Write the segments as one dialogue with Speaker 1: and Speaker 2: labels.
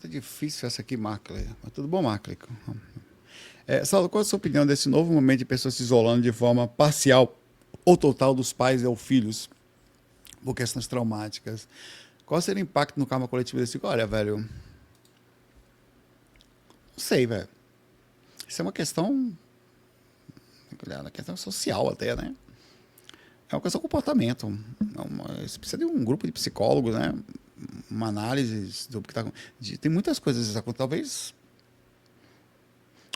Speaker 1: Tá difícil essa aqui, Markley. Mas tudo bom, Markley? Saulo, qual é a sua opinião desse novo momento de pessoas se isolando de forma parcial ou total dos pais ou filhos por questões traumáticas? Qual seria o impacto no karma coletivo desse? Olha, velho, não sei, velho. Isso é uma questão, uma questão social até, né? É uma questão de comportamento. Você precisa de um grupo de psicólogos, né? Uma análise do que está. Tem muitas coisas acontecendo. Talvez.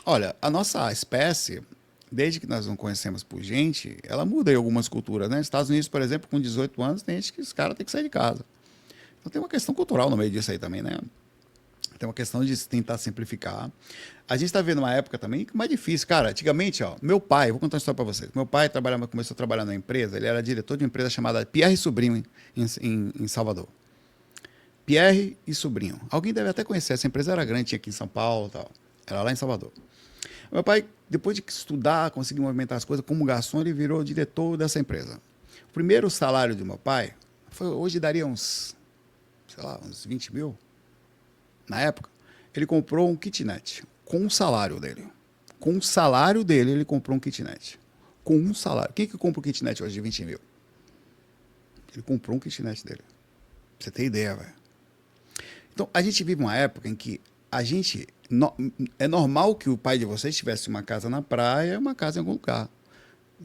Speaker 1: Olha, a nossa espécie, desde que nós não conhecemos por gente, ela muda em algumas culturas, né? Nos Estados Unidos, por exemplo, com 18 anos, tem gente que os caras têm que sair de casa. Então tem uma questão cultural no meio disso aí também, né? Tem uma questão de tentar simplificar. A gente está vendo uma época também que é mais difícil. Cara, antigamente, ó, meu pai, vou contar uma história para vocês. Meu pai começou a trabalhar na empresa, ele era diretor de uma empresa chamada Pierre Sobrinho, em Salvador. Pierre e Sobrinho. Alguém deve até conhecer, essa empresa era grande, tinha aqui em São Paulo e tal. Era lá em Salvador. Meu pai, depois de estudar, conseguir movimentar as coisas, como garçom, ele virou diretor dessa empresa. O primeiro salário do meu pai, hoje daria uns, sei lá, uns 20 mil. Na época, ele comprou um kitnet com o salário dele. Com o salário dele, ele comprou um kitnet. Com um salário. Quem que compra um kitnet hoje de 20 mil? Ele comprou um kitnet dele. Pra você ter ideia, velho. Então, a gente vive uma época em que a gente... é normal que o pai de vocês tivesse uma casa na praia, uma casa em algum lugar.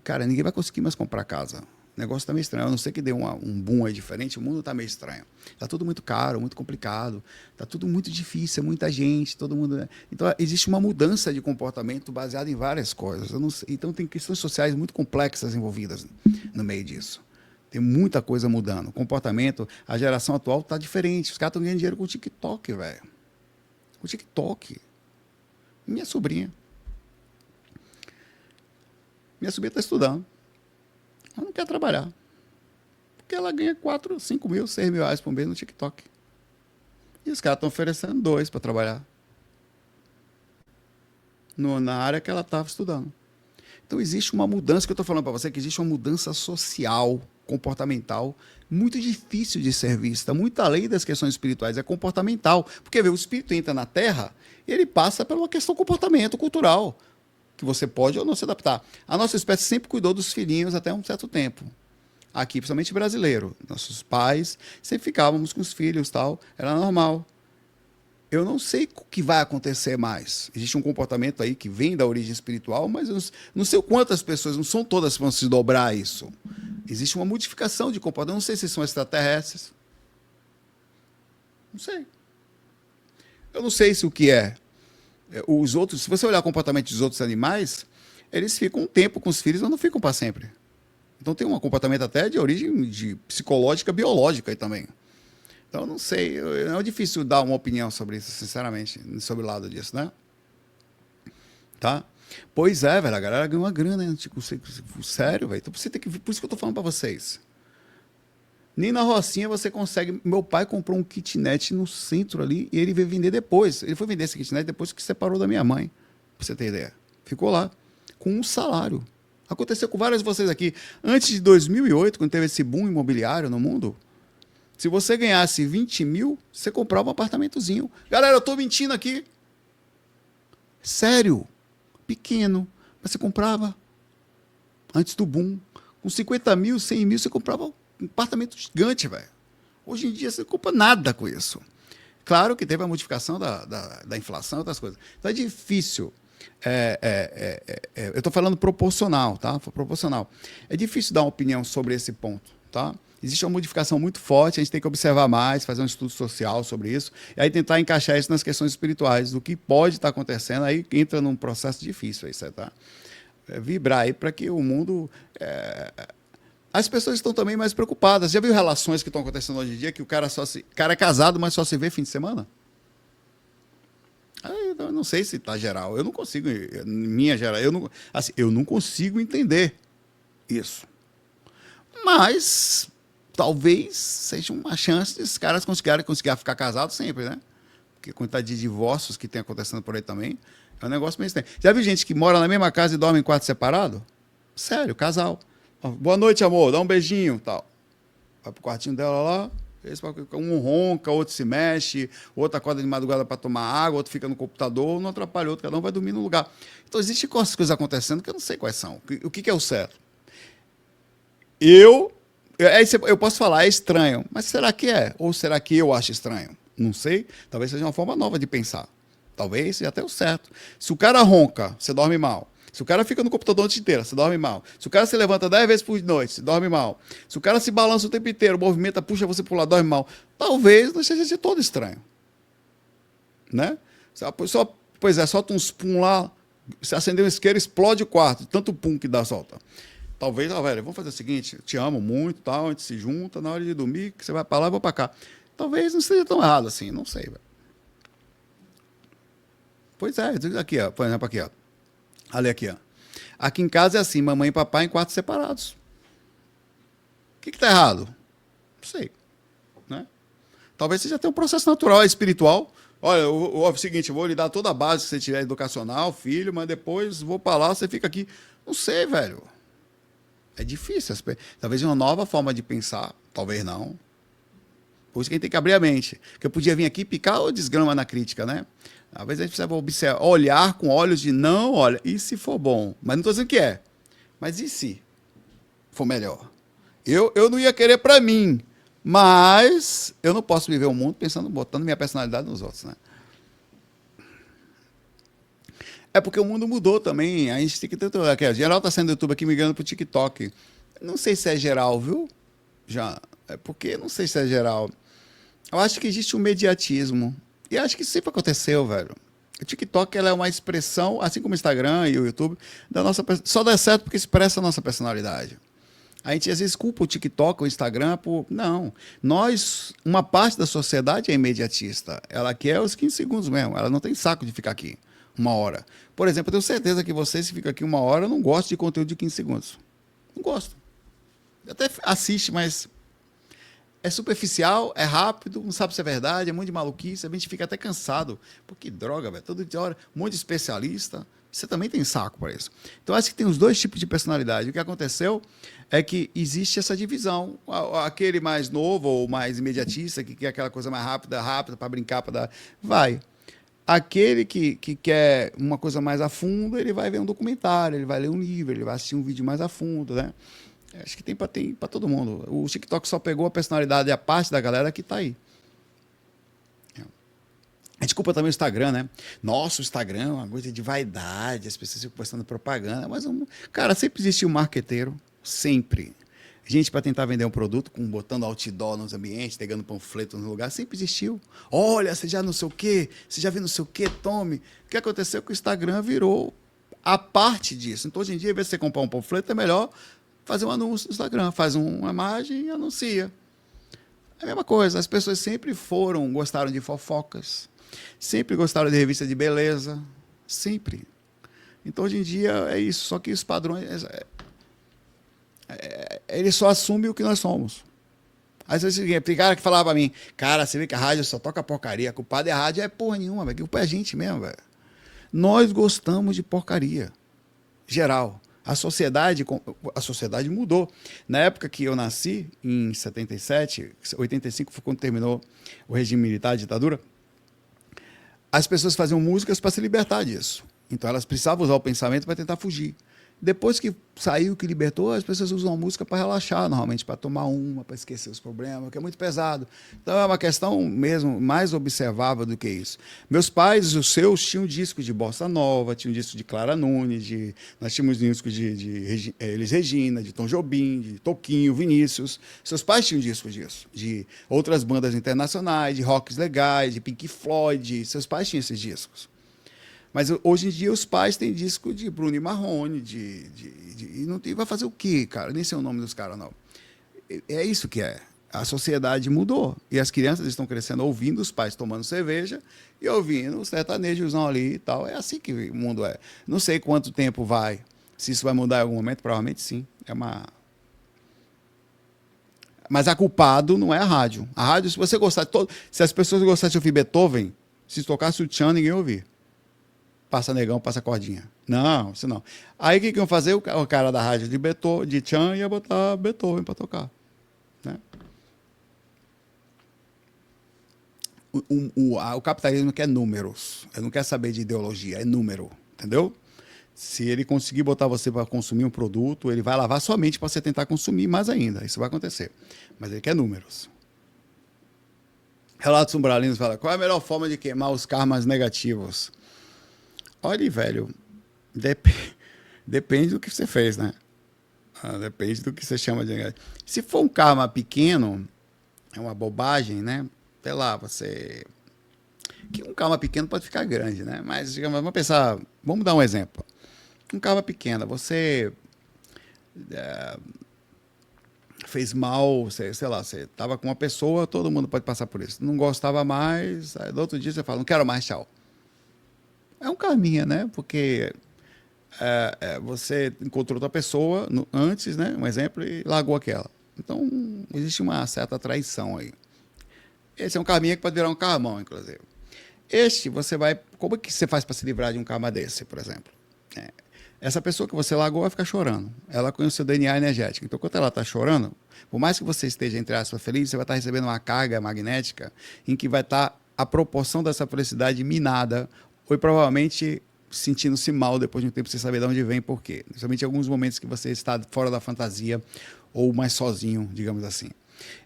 Speaker 1: Cara, ninguém vai conseguir mais comprar casa. O negócio está meio estranho. A não ser que dê um boom aí diferente, o mundo está meio estranho. Está tudo muito caro, muito complicado. Está tudo muito difícil, é muita gente, todo mundo... Então, existe uma mudança de comportamento baseada em várias coisas. Então, tem questões sociais muito complexas envolvidas no meio disso. Tem muita coisa mudando. O comportamento, a geração atual está diferente. Os caras estão ganhando dinheiro com o TikTok, velho. O TikTok. Minha sobrinha. Minha sobrinha está estudando. Ela não quer trabalhar. Porque ela ganha 4, 5 mil, 6 mil reais por mês no TikTok. E os caras estão oferecendo 2 para trabalhar. Na área que ela estava estudando. Então existe uma mudança, que eu estou falando para você, que existe uma mudança social, comportamental, muito difícil de ser vista, muito além das questões espirituais, é comportamental. Porque o espírito entra na Terra e ele passa por uma questão de comportamento cultural, que você pode ou não se adaptar. A nossa espécie sempre cuidou dos filhinhos até um certo tempo. Aqui, principalmente brasileiro. Nossos pais sempre ficávamos com os filhos e tal, era normal. Eu não sei o que vai acontecer mais. Existe um comportamento aí que vem da origem espiritual, mas eu não sei quantas pessoas, não são todas que vão se dobrar a isso. Existe uma modificação de comportamento. Eu não sei se são extraterrestres. Não sei. Eu não sei se o que é. Os outros, se você olhar o comportamento dos outros animais, eles ficam um tempo com os filhos, mas não ficam para sempre. Então tem um comportamento até de origem psicológica, biológica aí também. Então, não sei, é difícil dar uma opinião sobre isso, sinceramente, sobre o lado disso, né? Tá? Pois é, velho, a galera ganha uma grana, né? Tipo, sério, velho. Então, por isso que eu tô falando pra vocês. Nem na Rocinha você consegue. Meu pai comprou um kitnet no centro ali e ele veio vender depois. Ele foi vender esse kitnet depois que separou da minha mãe, pra você ter ideia. Ficou lá, com um salário. Aconteceu com vários de vocês aqui. Antes de 2008, quando teve esse boom imobiliário no mundo, se você ganhasse 20 mil, você comprava um apartamentozinho. Galera, eu tô mentindo aqui. Sério. Pequeno. Mas você comprava antes do boom. Com 50 mil, 100 mil, você comprava um apartamento gigante, velho. Hoje em dia, você não compra nada com isso. Claro que teve a modificação da inflação e outras coisas. Então, é difícil. Eu estou falando proporcional, tá? Proporcional. É difícil dar uma opinião sobre esse ponto, tá? Existe uma modificação muito forte, a gente tem que observar mais, fazer um estudo social sobre isso, e aí tentar encaixar isso nas questões espirituais, do que pode estar acontecendo, aí entra num processo difícil, aí, tá? Vibrar aí para que o mundo... As pessoas estão também mais preocupadas. Já viu relações que estão acontecendo hoje em dia, que o cara é casado, mas só se vê fim de semana? Eu não sei se está geral, eu não consigo, minha geral, eu não consigo entender isso. Mas... talvez seja uma chance desses caras conseguirem ficar casados sempre, né? Porque a quantidade de divórcios que tem acontecendo por aí também é um negócio meio estranho. Já viu gente que mora na mesma casa e dorme em quarto separado? Sério, casal. Boa noite, amor, dá um beijinho, tal. Vai pro quartinho dela lá, Um ronca, outro se mexe, outro acorda de madrugada para tomar água, outro fica no computador, não atrapalha o outro, cada um vai dormir no lugar. Então, existem coisas acontecendo que eu não sei quais são. O que é o certo? Eu posso falar, é estranho, mas será que é? Ou será que eu acho estranho? Não sei. Talvez seja uma forma nova de pensar. Talvez seja até o certo. Se o cara ronca, você dorme mal. Se o cara fica no computador a noite inteira, você dorme mal. Se o cara se levanta 10 vezes por noite, você dorme mal. Se o cara se balança o tempo inteiro, movimenta, puxa você para o lado, dorme mal. Talvez não seja de todo estranho. Né? Pois é, solta uns pum lá, se acender um isqueiro, explode o quarto, tanto pum que dá, solta. Talvez, velho, vamos fazer o seguinte, eu te amo muito, tal, a gente se junta, na hora de dormir, que você vai para lá, eu vou para cá. Talvez não seja tão errado assim, não sei, velho. Pois é, aqui, ó, por exemplo, aqui, ó. Olha aqui, ó. Aqui em casa é assim, mamãe e papai em quartos separados. O que tá errado? Não sei, né? Talvez seja até um processo natural, espiritual. Olha, é o seguinte, eu vou lhe dar toda a base que você tiver educacional, filho, mas depois vou para lá, você fica aqui. Não sei, velho. É difícil. Talvez uma nova forma de pensar, talvez não. Por isso que a gente tem que abrir a mente. Porque eu podia vir aqui picar ou desgrama na crítica, né? Às vezes a gente precisa observar, olhar com olhos de não, olha, e se for bom? Mas não estou dizendo que é. Mas e se for melhor? Eu não ia querer para mim, mas eu não posso viver o mundo pensando, botando minha personalidade nos outros, né? É porque o mundo mudou também. A gente tem que ter. Aqui, geral está saindo do YouTube aqui migrando para o TikTok. Não sei se é geral, viu? Já. É porque não sei se é geral. Eu acho que existe um mediatismo. E acho que sempre aconteceu, velho. O TikTok ela é uma expressão, assim como o Instagram e o YouTube, da nossa. Só dá certo porque expressa a nossa personalidade. A gente às vezes culpa o TikTok, o Instagram por. Não. Nós, uma parte da sociedade é imediatista. Ela quer os 15 segundos mesmo. Ela não tem saco de ficar aqui uma hora. Por exemplo, eu tenho certeza que você, se fica aqui uma hora, não gosta de conteúdo de 15 segundos. Não gosto. Até assiste, mas é superficial, é rápido, não sabe se é verdade, é muito de maluquice, a gente fica até cansado. Pô, que droga, velho. Toda hora, um monte de especialista. Você também tem saco para isso. Então, acho que tem os dois tipos de personalidade. O que aconteceu é que existe essa divisão. Aquele mais novo ou mais imediatista, que quer aquela coisa mais rápida, para brincar, para dar. Vai. Aquele que quer uma coisa mais a fundo, ele vai ver um documentário, ele vai ler um livro, ele vai assistir um vídeo mais a fundo, né? Acho que tem para todo mundo. O TikTok só pegou a personalidade e a parte da galera que está aí. A gente culpa também o Instagram, né? Nossa, o Instagram é uma coisa de vaidade, as pessoas ficam postando propaganda, mas, cara, sempre existiu um marqueteiro, sempre. Gente para tentar vender um produto, botando outdoor nos ambientes, pegando panfleto no lugar, sempre existiu. Olha, você já não sei o quê, você já viu não sei o quê, tome. O que aconteceu é que o Instagram virou a parte disso. Então, hoje em dia, ao invés de você comprar um panfleto, é melhor fazer um anúncio no Instagram. Faz uma imagem e anuncia. É a mesma coisa, as pessoas sempre gostaram de fofocas, sempre gostaram de revista de beleza, sempre. Então, hoje em dia, é isso. Só que os padrões... ele só assume o que nós somos. Às vezes tem cara que falava pra mim, cara, você vê que a rádio só toca porcaria, a culpada é a rádio, é porra nenhuma, velho. A culpa é a gente mesmo, velho. Nós gostamos de porcaria. Geral. A sociedade mudou. Na época que eu nasci, em 77, 85 foi quando terminou o regime militar, a ditadura, as pessoas faziam músicas para se libertar disso. Então elas precisavam usar o pensamento para tentar fugir. Depois que saiu, que libertou, as pessoas usam a música para relaxar, normalmente, para tomar uma, para esquecer os problemas, que é muito pesado. Então é uma questão mesmo mais observável do que isso. Meus pais, os seus, tinham disco de Bossa Nova, tinham disco de Clara Nunes, nós tínhamos disco de Elis Regina, de Tom Jobim, de Toquinho, Vinícius. Seus pais tinham disco disso, de outras bandas internacionais, de rocks legais, de Pink Floyd. Seus pais tinham esses discos. Mas hoje em dia os pais têm disco de Bruno e Marrone, e não vai fazer o quê, cara? Nem sei o nome dos caras, não. É isso que é. A sociedade mudou. E as crianças estão crescendo ouvindo os pais tomando cerveja e ouvindo o sertanejozão ali e tal. É assim que o mundo é. Não sei quanto tempo vai. Se isso vai mudar em algum momento, provavelmente sim. Mas a culpado não é a rádio. A rádio, se você gostar de todo. Se as pessoas gostassem de ouvir Beethoven, se tocasse o Tchan, ninguém ia ouvir. Passa negão, passa cordinha. Não, isso não. Aí o que iam fazer? O cara da rádio de Tchan ia botar Beethoven para tocar. Né? O capitalismo quer números. Ele não quer saber de ideologia, é número. Entendeu? Se ele conseguir botar você para consumir um produto, ele vai lavar sua mente para você tentar consumir mais ainda. Isso vai acontecer. Mas ele quer números. Relatos Umbralinos fala: qual é a melhor forma de queimar os karmas negativos? Olha, velho, depende do que você fez, né? Depende do que você chama de negativo. Se for um karma pequeno, é uma bobagem, né? Sei lá, você... Que um karma pequeno pode ficar grande, né? Mas, digamos, vamos pensar... Vamos dar um exemplo. Um karma pequeno, você... fez mal, sei lá, você estava com uma pessoa, todo mundo pode passar por isso. Não gostava mais, aí do outro dia você fala, não quero mais, tchau. É um karminha, né? Porque você encontrou outra pessoa antes, né? Um exemplo, e largou aquela. Então, existe uma certa traição aí. Esse é um karminha que pode virar um karmão, inclusive. Você vai... Como é que você faz para se livrar de um karma desse, por exemplo? Essa pessoa que você largou vai ficar chorando. Ela conhece o seu DNA energético. Então, quando ela está chorando, por mais que você esteja, entre aspas, feliz, você vai estar recebendo uma carga magnética em que vai estar a proporção dessa felicidade minada, ou provavelmente sentindo-se mal depois de um tempo sem saber de onde vem e por quê. Principalmente em alguns momentos que você está fora da fantasia ou mais sozinho, digamos assim.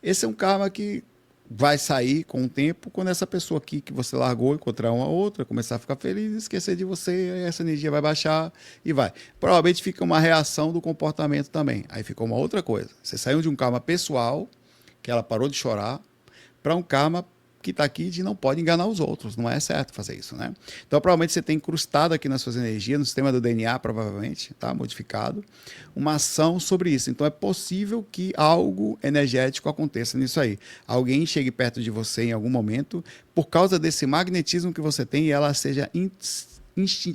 Speaker 1: Esse é um karma que vai sair com o tempo quando essa pessoa aqui que você largou encontrar uma outra, começar a ficar feliz, esquecer de você, essa energia vai baixar e vai. Provavelmente fica uma reação do comportamento também. Aí ficou uma outra coisa. Você saiu de um karma pessoal, que ela parou de chorar, para um karma que está aqui de não pode enganar os outros. Não é certo fazer isso, né? Então, provavelmente você tem incrustado aqui nas suas energias, no sistema do DNA, provavelmente, tá? Modificado, uma ação sobre isso. Então, é possível que algo energético aconteça nisso aí. Alguém chegue perto de você em algum momento, por causa desse magnetismo que você tem, e ela seja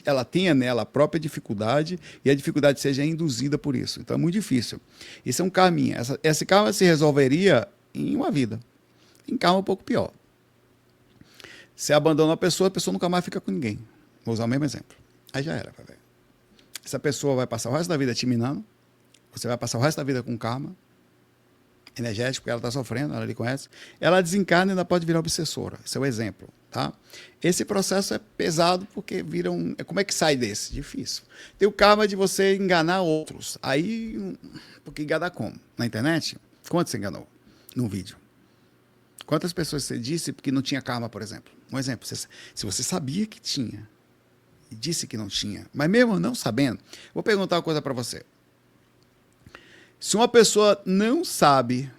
Speaker 1: ela tenha nela a própria dificuldade e a dificuldade seja induzida por isso. Então, é muito difícil. Isso é um caminho. Esse karma se resolveria em uma vida. Em karma um pouco pior. Você abandona a pessoa nunca mais fica com ninguém. Vou usar o mesmo exemplo. Aí já era, velho. Essa pessoa vai passar o resto da vida te minando, você vai passar o resto da vida com karma energético, porque ela está sofrendo, ela lhe conhece. Ela desencarna e ainda pode virar obsessora. Esse é o exemplo, tá? Esse processo é pesado porque vira um... Como é que sai desse? Difícil. Tem o karma de você enganar outros. Aí, porque enganar como? Na internet? Quanto você enganou? Num vídeo? Quantas pessoas você disse que não tinha karma, por exemplo? Um exemplo, se você sabia que tinha e disse que não tinha, mas mesmo não sabendo, vou perguntar uma coisa para você. Se uma pessoa não sabe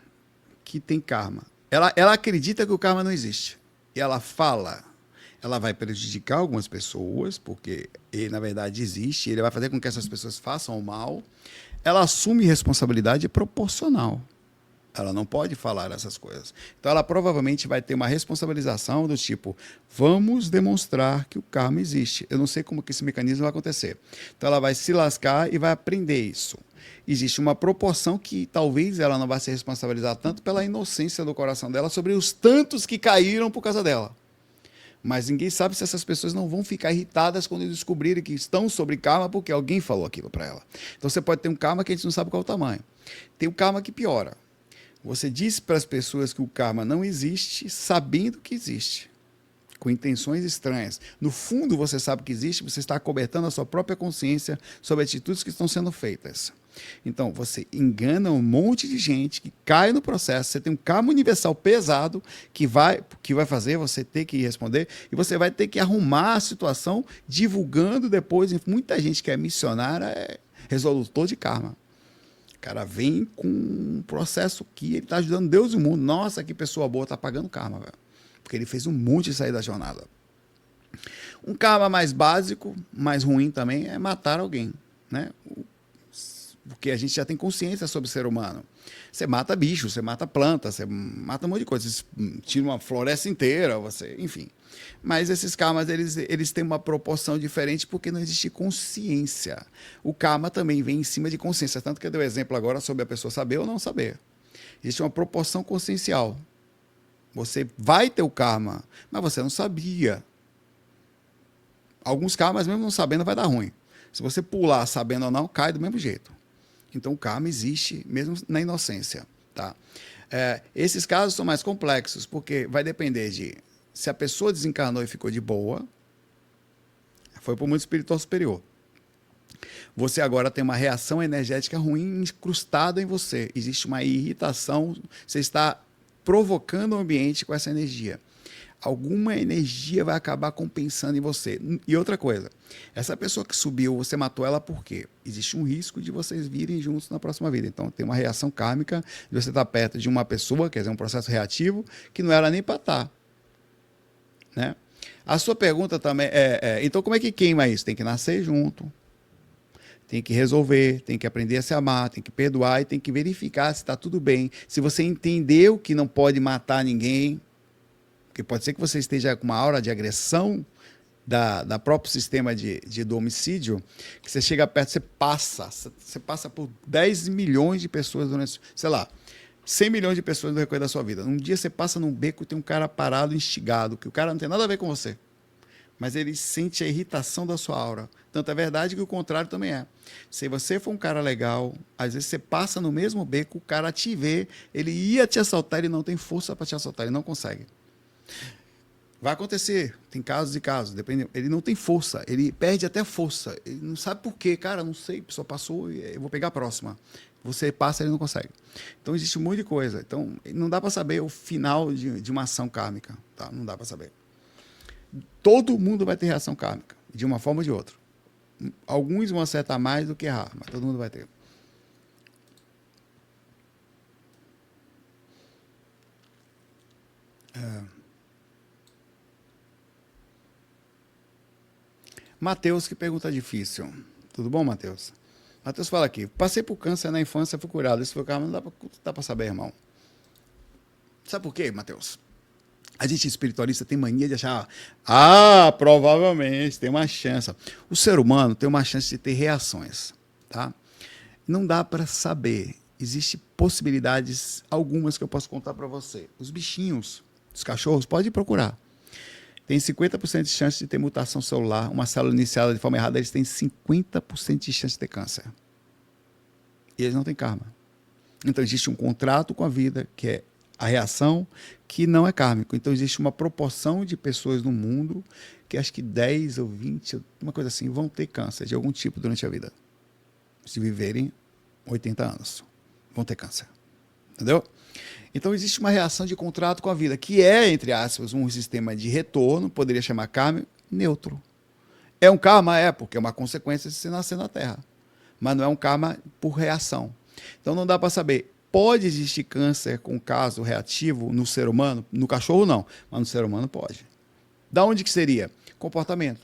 Speaker 1: que tem karma, ela acredita que o karma não existe, e ela fala, ela vai prejudicar algumas pessoas, porque ele, na verdade, existe, ele vai fazer com que essas pessoas façam o mal, ela assume responsabilidade proporcional. Ela não pode falar essas coisas. Então, ela provavelmente vai ter uma responsabilização do tipo, vamos demonstrar que o karma existe. Eu não sei como que esse mecanismo vai acontecer. Então, ela vai se lascar e vai aprender isso. Existe uma proporção que talvez ela não vai se responsabilizar tanto pela inocência do coração dela sobre os tantos que caíram por causa dela. Mas ninguém sabe se essas pessoas não vão ficar irritadas quando descobrirem que estão sobre karma porque alguém falou aquilo para ela. Então, você pode ter um karma que a gente não sabe qual é o tamanho. Tem um karma que piora. Você disse para as pessoas que o karma não existe, sabendo que existe, com intenções estranhas. No fundo, você sabe que existe, você está acobertando a sua própria consciência sobre atitudes que estão sendo feitas. Então, você engana um monte de gente que cai no processo, você tem um karma universal pesado que vai fazer você ter que responder, e você vai ter que arrumar a situação divulgando depois. Muita gente que é missionária é resolutor de karma. O cara vem com um processo que ele está ajudando Deus e o mundo. Nossa, que pessoa boa, está pagando karma, velho. Porque ele fez um monte de sair da jornada. Um karma mais básico, mais ruim também, é matar alguém, né? Porque a gente já tem consciência sobre o ser humano. Você mata bicho, você mata planta, você mata um monte de coisa. Você tira uma floresta inteira, enfim. Mas esses karmas, eles têm uma proporção diferente porque não existe consciência. O karma também vem em cima de consciência. Tanto que eu dei o exemplo agora sobre a pessoa saber ou não saber. Existe uma proporção consciencial. Você vai ter o karma, mas você não sabia. Alguns karmas, mesmo não sabendo, vai dar ruim. Se você pular sabendo ou não, cai do mesmo jeito. Então, o karma existe mesmo na inocência. Tá? Esses casos são mais complexos, porque vai depender de Se a pessoa desencarnou e ficou de boa, foi para o mundo espiritual superior. Você agora tem uma reação energética ruim incrustada em você. Existe uma irritação, você está provocando o ambiente com essa energia. Alguma energia vai acabar compensando em você. E outra coisa, essa pessoa que subiu, você matou ela por quê? Existe um risco de vocês virem juntos na próxima vida. Então tem uma reação kármica de você estar perto de uma pessoa, quer dizer, um processo reativo, que não era nem para estar. Né? A sua pergunta também então como é que queima isso? Tem que nascer junto, tem que resolver, tem que aprender a se amar, tem que perdoar e tem que verificar se está tudo bem. Se você entendeu que não pode matar ninguém, porque pode ser que você esteja com uma aura de agressão da próprio sistema do homicídio, que você chega perto, você passa por 10 milhões de pessoas durante, sei lá, 100 milhões de pessoas no recorrer da sua vida. Um dia você passa num beco e tem um cara parado, instigado, que o cara não tem nada a ver com você, mas ele sente a irritação da sua aura. Tanto é verdade que o contrário também é. Se você for um cara legal, às vezes você passa no mesmo beco, o cara te vê, ele ia te assaltar, ele não tem força para te assaltar, ele não consegue. Vai acontecer, tem casos e casos, depende. Ele não tem força, ele perde até força, ele não sabe por quê, cara, não sei, a pessoa passou, eu vou pegar a próxima. Você passa, ele não consegue. Então existe um monte de coisa. Então não dá para saber o final de uma ação kármica, tá? Não dá para saber. Todo mundo vai ter reação kármica, de uma forma ou de outra. Alguns vão acertar mais do que errar, mas todo mundo vai ter. Matheus, que pergunta difícil. Tudo bom, Matheus? Matheus fala aqui, passei por câncer na infância, fui curado. Isso foi calma, não dá para saber, irmão. Sabe por quê, Matheus? A gente espiritualista tem mania de achar, provavelmente, tem uma chance. O ser humano tem uma chance de ter reações, tá? Não dá para saber. Existem possibilidades, algumas que eu posso contar para você. Os bichinhos, os cachorros, pode procurar. Tem 50% de chance de ter mutação celular. Uma célula iniciada de forma errada, eles têm 50% de chance de ter câncer. E eles não têm karma. Então existe um contrato com a vida, que é a reação, que não é kármico. Então existe uma proporção de pessoas no mundo, que acho que 10 ou 20, uma coisa assim, vão ter câncer de algum tipo durante a vida. Se viverem 80 anos, vão ter câncer. Entendeu? Então existe uma reação de contrato com a vida, que é, entre aspas, um sistema de retorno, poderia chamar karma, neutro. É um karma? É, porque é uma consequência de você nascer na Terra. Mas não é um karma por reação. Então não dá para saber. Pode existir câncer com caso reativo no ser humano? No cachorro não, mas no ser humano pode. Da onde que seria? Comportamento.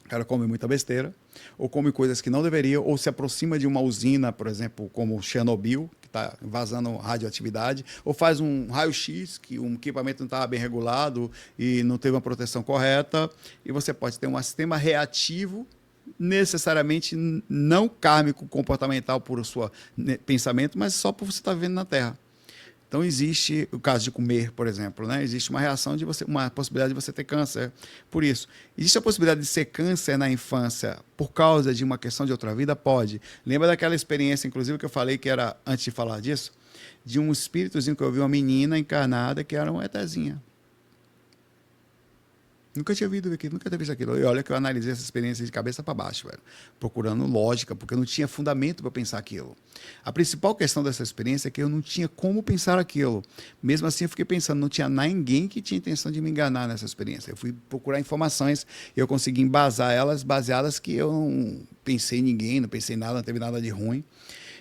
Speaker 1: O cara come muita besteira, ou come coisas que não deveria, ou se aproxima de uma usina, por exemplo, como Chernobyl, que está vazando radioatividade, ou faz um raio-x, que o equipamento não estava bem regulado e não teve uma proteção correta, e você pode ter um sistema reativo, necessariamente não kármico, comportamental por seu pensamento, mas só por você estar vivendo na Terra. Então existe o caso de comer, por exemplo, né? Existe uma reação de você, uma possibilidade de você ter câncer por isso. Existe a possibilidade de ser câncer na infância por causa de uma questão de outra vida? Pode. Lembra daquela experiência, inclusive, que eu falei que era, antes de falar disso, de um espíritozinho que eu vi uma menina encarnada que era uma etezinha. Nunca tinha visto aquilo, nunca tinha visto aquilo. E olha que eu analisei essa experiência de cabeça para baixo, velho, procurando lógica, porque eu não tinha fundamento para pensar aquilo. A principal questão dessa experiência é que eu não tinha como pensar aquilo. Mesmo assim, eu fiquei pensando, não tinha ninguém que tinha intenção de me enganar nessa experiência. Eu fui procurar informações e eu consegui embasar elas, baseadas que eu não pensei em ninguém, não pensei em nada, não teve nada de ruim.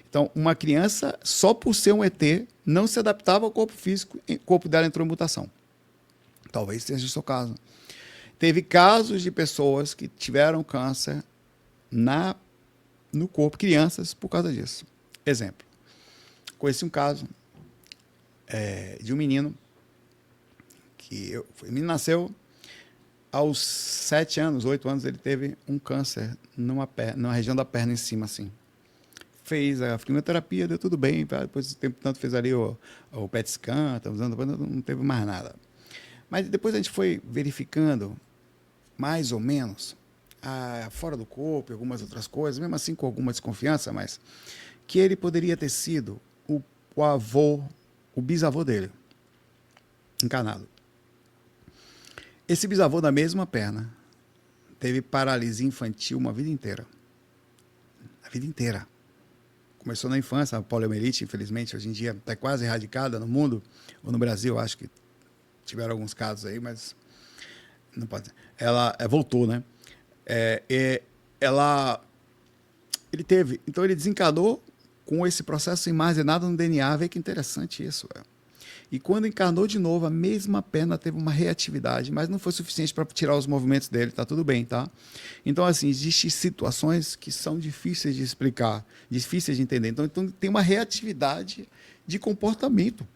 Speaker 1: Então, uma criança, só por ser um ET, não se adaptava ao corpo físico, o corpo dela entrou em mutação. Talvez seja o seu caso. Teve casos de pessoas que tiveram câncer no corpo, crianças, por causa disso. Exemplo, conheci um caso de um menino o menino nasceu aos 7 anos, 8 anos, ele teve um câncer numa região da perna em cima, assim. Fez a quimioterapia, deu tudo bem, depois do tempo tanto fez ali o PET scan, não teve mais nada. Mas depois a gente foi verificando, mais ou menos, fora do corpo e algumas outras coisas, mesmo assim com alguma desconfiança, mas que ele poderia ter sido o avô, o bisavô dele, encarnado. Esse bisavô da mesma perna teve paralisia infantil uma vida inteira. A vida inteira. Começou na infância, a poliomielite, infelizmente, hoje em dia está quase erradicada no mundo, ou no Brasil, acho que tiveram alguns casos aí, mas não pode ser. Ela voltou, né? Ela, ele teve, então ele desencanou com esse processo armazenado no DNA, vê que interessante isso, velho. E quando encarnou de novo, a mesma perna teve uma reatividade, mas não foi suficiente para tirar os movimentos dele, tá tudo bem, tá? Então, assim, existem situações que são difíceis de explicar, difíceis de entender. Então tem uma reatividade de comportamento.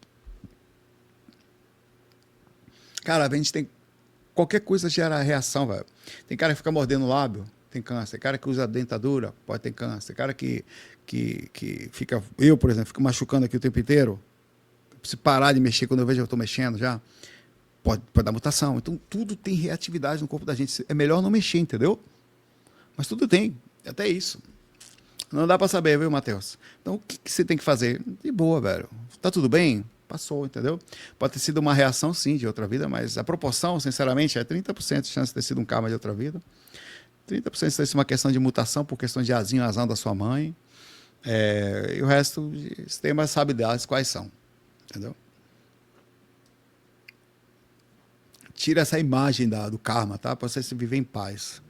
Speaker 1: Cara, a gente tem. Qualquer coisa gera reação, velho. Tem cara que fica mordendo o lábio, tem câncer. Tem cara que usa dentadura, pode ter câncer. Tem cara que fica. Eu, por exemplo, fico machucando aqui o tempo inteiro. Se parar de mexer quando eu vejo que eu estou mexendo já, pode dar mutação. Então, tudo tem reatividade no corpo da gente. É melhor não mexer, entendeu? Mas tudo tem. Até isso. Não dá para saber, viu, Matheus? Então, o que você tem que fazer? De boa, velho. Tá tudo bem? Passou, entendeu? Pode ter sido uma reação, sim, de outra vida, mas a proporção, sinceramente, é 30% de chance de ter sido um karma de outra vida. 30% de ter sido uma questão de mutação por questão de azinho, azão da sua mãe. E o resto, você tem mais sabe delas quais são. Entendeu? Tira essa imagem do karma, tá? Para você se viver em paz.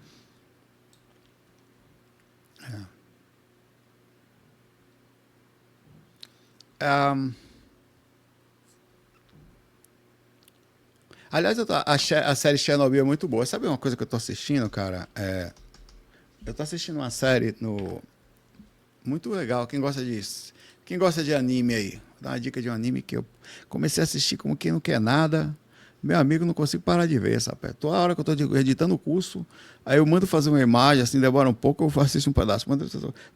Speaker 1: Aliás, a série Chernobyl é muito boa. Sabe uma coisa que eu tô assistindo, cara? Eu tô assistindo uma série muito legal. Quem gosta de anime aí? Vou dar uma dica de um anime que eu comecei a assistir como quem não quer nada. Meu amigo, não consigo parar de ver, sabe? Toda hora que eu estou editando o curso, aí eu mando fazer uma imagem, assim, demora um pouco, eu assisto um pedaço.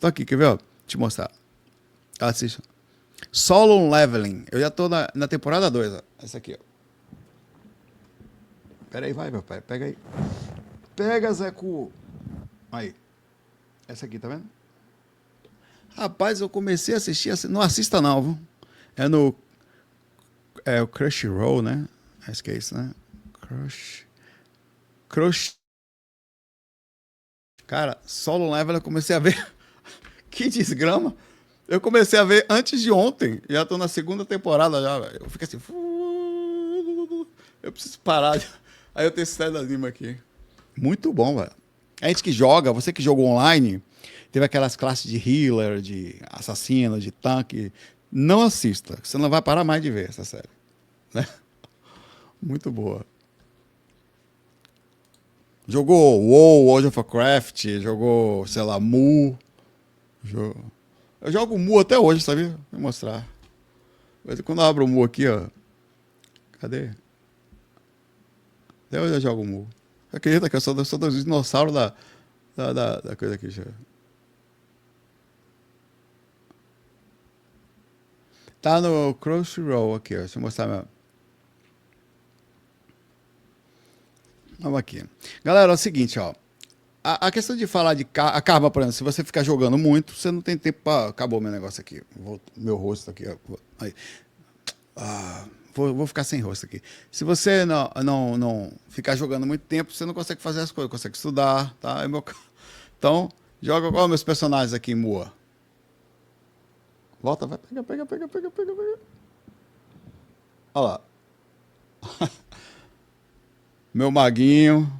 Speaker 1: Tô aqui, quer ver? Ó? Te mostrar. Assista. Solo Leveling. Eu já tô na temporada 2, ó. Essa aqui, ó. Pera aí, vai, meu pai. Pega aí. Pega, Zeco. Aí. Essa aqui, tá vendo? Rapaz, eu comecei a assistir, não assista não, viu? É o Crunchyroll, né? Acho que é isso, né? Crush. Cara, Solo Level eu comecei a ver. Que desgrama. Eu comecei a ver antes de ontem. Já tô na segunda temporada já, velho. Eu fico assim. Eu preciso parar. Aí eu tenho esse anime aqui. Muito bom, velho. A gente que joga, você que jogou online, teve aquelas classes de healer, de assassino, de tanque. Não assista. Você não vai parar mais de ver essa série. Né? Muito boa. Jogou WoW, World of Warcraft, jogou, sei lá, Mu. Eu jogo Mu até hoje, sabia? Vou mostrar. Quando eu abro o Mu aqui, ó. Cadê? Até hoje eu jogo Mu. Acredita que eu sou dos dinossauros da coisa aqui. Já. Tá no Crunchyroll aqui, ó. Deixa eu mostrar meu. Vamos aqui. Galera, é o seguinte, ó. A questão de falar de a karma, por exemplo, se você ficar jogando muito, você não tem tempo para. Acabou meu negócio aqui. Meu rosto aqui. Ó. Aí. Vou ficar sem rosto aqui. Se você não ficar jogando muito tempo, você não consegue fazer as coisas, consegue estudar, tá? Então, joga igual meus personagens aqui em Mua. Volta, vai, pega. Olha lá. Meu maguinho.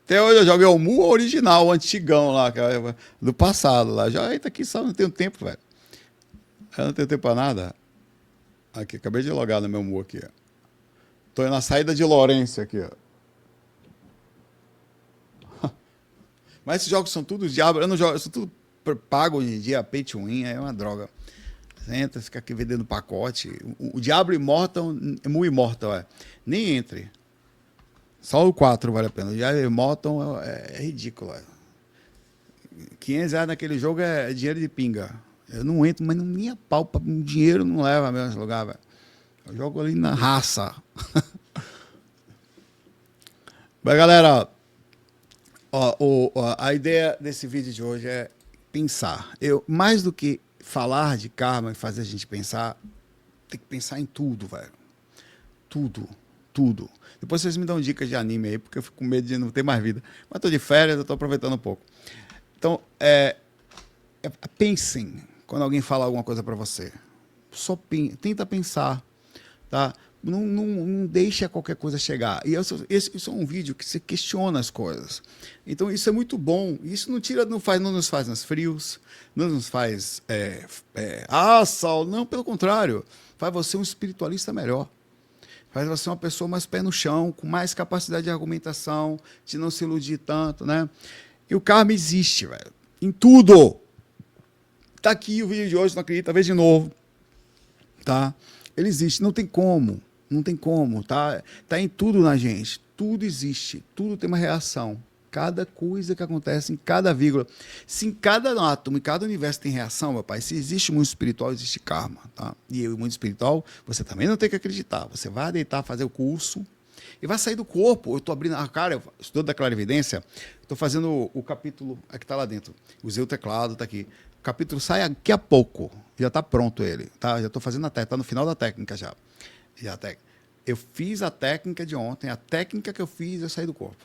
Speaker 1: Até hoje eu jogo o Mu original, o antigão lá, do passado lá. Já eita aqui só não tenho tempo, velho. Eu não tenho tempo pra nada. Aqui, acabei de logar no meu Mu aqui, ó. Tô na saída de Lourenço aqui, ó. Mas esses jogos são tudo diabo. Eu não jogo, são tudo pago hoje em dia, pay to win, é uma droga. Você entra, fica aqui vendendo pacote. O Diablo Immortal, Mu Immortal, nem entre. Só o 4 vale a pena. O Diablo Immortal é ridículo. R$ 500 naquele jogo é dinheiro de pinga. Eu não entro, mas nem a pau, dinheiro não leva mesmo esse lugar, velho. Eu jogo ali na raça. Mas, galera, a ideia desse vídeo de hoje é pensar. Mais do que falar de karma e fazer a gente pensar, tem que pensar em tudo, velho. Tudo. tudo. Depois vocês me dão dicas de anime aí, porque eu fico com medo de não ter mais vida. Mas tô de férias, eu tô aproveitando um pouco. Então, pensem quando alguém fala alguma coisa para você. Só tenta pensar, tá? Não deixa qualquer coisa chegar. E isso é um vídeo que você questiona as coisas. Então isso é muito bom. Isso não nos faz nas frios, não nos faz Saulo, não, pelo contrário, faz você um espiritualista melhor. Faz você uma pessoa mais pé no chão, com mais capacidade de argumentação, de não se iludir tanto, né? E o karma existe, velho. Em tudo. Tá aqui o vídeo de hoje, não acredita, vê de novo. Tá? Ele existe, não tem como. Não tem como, tá? Tá em tudo na gente. Tudo existe, tudo tem uma reação. Cada coisa que acontece em cada vírgula. Se em cada átomo, em cada universo tem reação, meu pai, se existe mundo espiritual, existe karma, tá? E o mundo espiritual, você também não tem que acreditar. Você vai deitar, fazer o curso e vai sair do corpo. Eu estou abrindo a cara, eu estudo da clarividência, estou fazendo o capítulo, aqui está lá dentro. Usei o teclado, está aqui. O capítulo sai daqui a pouco. Já está pronto ele, tá? Já estou fazendo a técnica, está no final da técnica já. Eu fiz a técnica de ontem, a técnica que eu fiz, eu saí do corpo.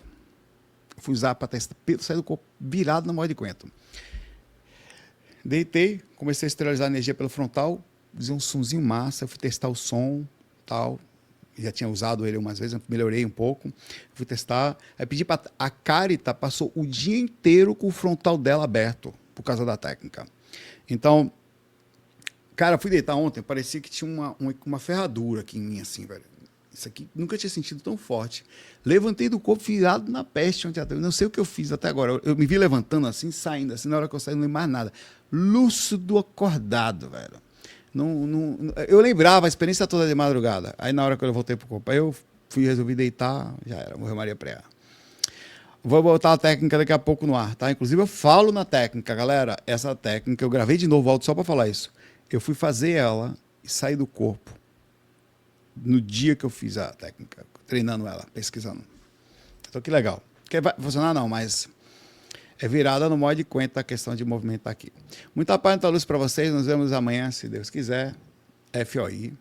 Speaker 1: Eu fui usar para testar, saí do corpo virado na moeda de quento. Deitei, comecei a esterilizar a energia pelo frontal, dizer um sonzinho massa, eu fui testar o som, tal. Já tinha usado ele umas vezes, melhorei um pouco, fui testar. Aí pedi para a Carita, passou o dia inteiro com o frontal dela aberto, por causa da técnica. Então, cara, fui deitar ontem, parecia que tinha uma ferradura aqui em mim, assim, velho. Isso aqui nunca tinha sentido tão forte. Levantei do corpo virado na peste ontem. Não sei o que eu fiz até agora. Eu me vi levantando assim, saindo assim. Na hora que eu saí, não lembro mais nada. Lúcido acordado, velho. Eu lembrava a experiência toda de madrugada. Aí na hora que eu voltei pro corpo, aí eu resolvi deitar, já era, morreu Maria Preá. Vou botar a técnica daqui a pouco no ar, tá? Inclusive eu falo na técnica, galera. Essa técnica, eu gravei de novo o áudio só para falar isso. Eu fui fazer ela e saí do corpo no dia que eu fiz a técnica, treinando ela, pesquisando. Então, que legal. Que vai funcionar não, mas é virada no modo de conta a questão de movimentar aqui. Muita paz e muita luz para vocês. Nos vemos amanhã, se Deus quiser. FOI.